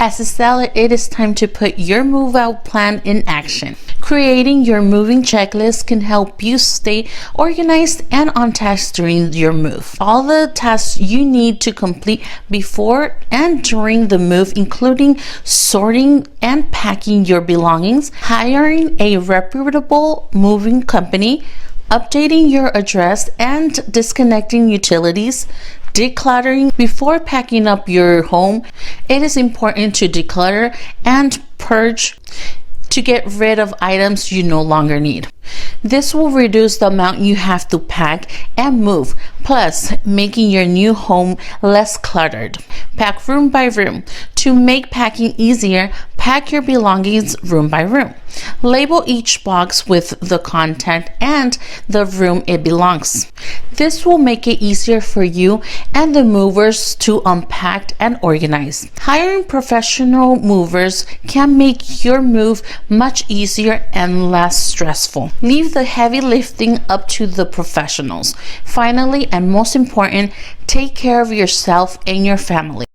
As a seller, it is time to put your move out plan in action. Creating your moving checklist can help you stay organized and on task during your move. All the tasks you need to complete before and during the move, including sorting and packing your belongings, hiring a reputable moving company, updating your address and disconnecting utilities, decluttering. Before packing up your home, it is important to declutter and purge to get rid of items you no longer need. This will reduce the amount you have to pack and move, plus making your new home less cluttered. Pack room by room. To make packing easier, pack your belongings room by room. Label each box with the content and the room it belongs. This will make it easier for you and the movers to unpack and organize. Hiring professional movers can make your move much easier and less stressful. Leave the heavy lifting up to the professionals. Finally, and most important, take care of yourself and your family.